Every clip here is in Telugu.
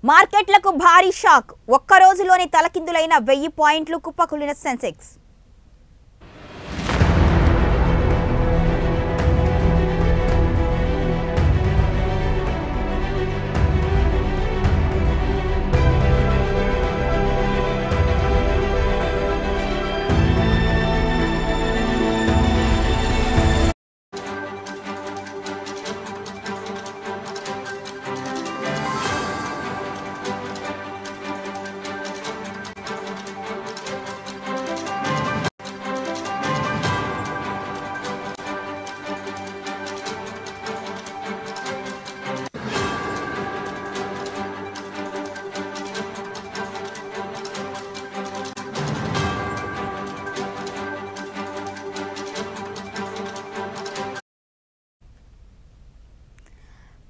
మార్కెట్లకు భారీ షాక్. ఒక్క రోజులోనే తలకిందులైన 1000 పాయింట్లు కుప్పకూలిన సెన్సెక్స్.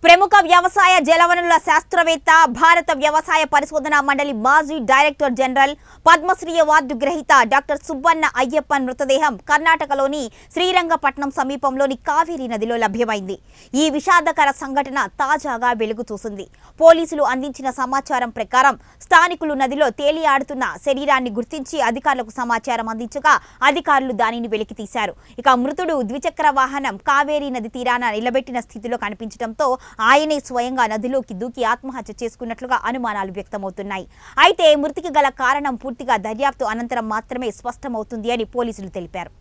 ప్రముఖ వ్యవసాయ జలవనరుల శాస్త్రవేత్త, భారత వ్యవసాయ పరిశోధనా మండలి మాజీ డైరెక్టర్ జనరల్, పద్మశ్రీ అవార్డు గ్రహీత డాక్టర్ సుబ్బన్న అయ్యప్పన్ మృతదేహం కర్ణాటకలోని శ్రీరంగపట్నం సమీపంలోని కావేరీ నదిలో లభ్యమైంది. ఈ విషాదకర సంఘటన తాజాగా వెలుగు చూసింది. పోలీసులు అందించిన సమాచారం ప్రకారం స్థానికులు నదిలో తేలియాడుతున్న శరీరాన్ని గుర్తించి అధికారులకు సమాచారం అందించగా అధికారులు దానిని వెలికితీశారు. ఇక మృతుడు ద్విచక్ర వాహనం కావేరీ నది తీరాన నిలబెట్టిన స్థితిలో కనిపించడంతో ఆయనే స్వయంగా నదిలోకి దూకి ఆత్మహత్య చేసుకున్నట్లుగా అనుమానాలు వ్యక్తమవుతున్నాయి. అయితే మృతికి గల కారణం పూర్తిగా దర్యాప్తు అనంతరం మాత్రమే స్పష్టమవుతుంది అని పోలీసులు తెలిపారు.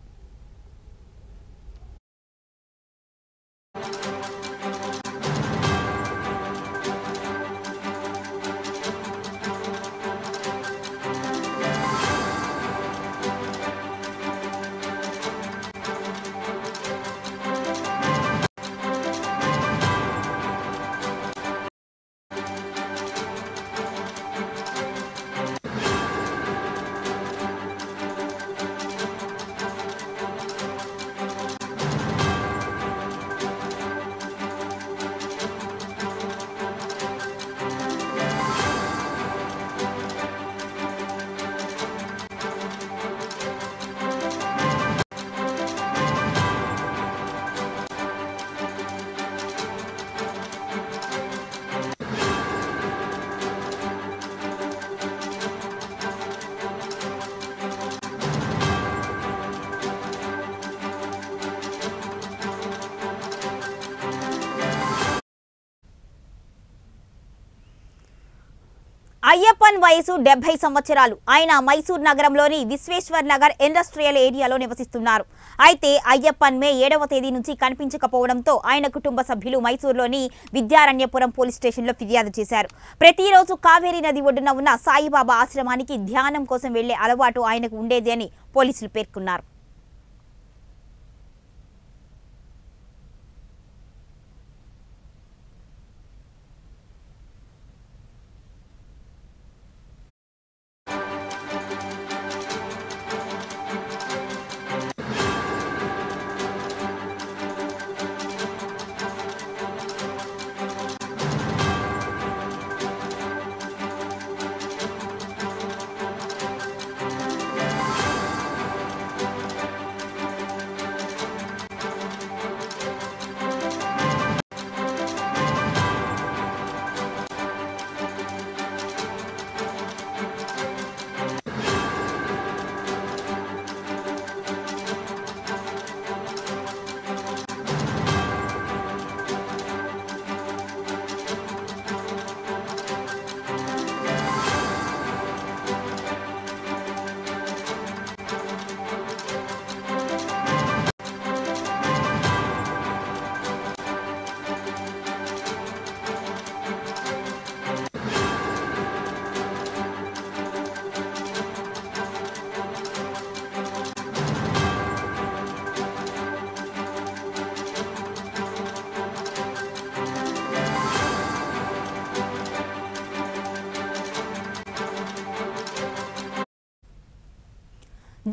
అయ్యప్పన్ వయసు 70 సంవత్సరాలు. ఆయన మైసూర్ నగరంలోని విశ్వేశ్వర్ నగర్ ఇండస్ట్రియల్ ఏరియాలో నివసిస్తున్నారు. అయితే అయ్యప్పన్ మే 7వ తేదీ నుంచి కనిపించకపోవడంతో ఆయన కుటుంబ సభ్యులు మైసూర్లోని విద్యారణ్యపురం పోలీస్ స్టేషన్లో ఫిర్యాదు చేశారు. ప్రతిరోజు కావేరీ నది ఒడ్డున ఉన్న సాయిబాబా ఆశ్రమానికి ధ్యానం కోసం వెళ్లే అలవాటు ఆయనకు ఉండేది అని పోలీసులు పేర్కొన్నారు.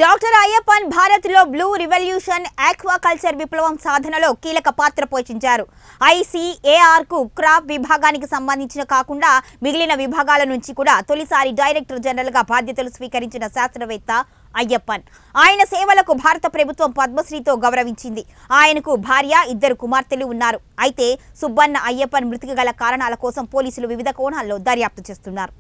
డాక్టర్ అయ్యప్పన్ భారత్లో బ్లూ రివల్యూషన్ ఆక్వాకల్చర్ విప్లవం సాధనలో కీలక పాత్ర పోషించారు. ఐసీఏఆర్కు క్రాప్ విభాగానికి సంబంధించిన కాకుండా మిగిలిన విభాగాల నుంచి కూడా తొలిసారి డైరెక్టర్ జనరల్గా బాధ్యతలు స్వీకరించిన శాస్త్రవేత్త అయ్యప్పన్. ఆయన సేవలకు భారత ప్రభుత్వం పద్మశ్రీతో గౌరవించింది. ఆయనకు భార్య, 2 కుమార్తెలు ఉన్నారు. అయితే సుబ్బన్న అయ్యప్పన్ మృతికి గల కారణాల కోసం పోలీసులు వివిధ కోణాల్లో దర్యాప్తు చేస్తున్నారు.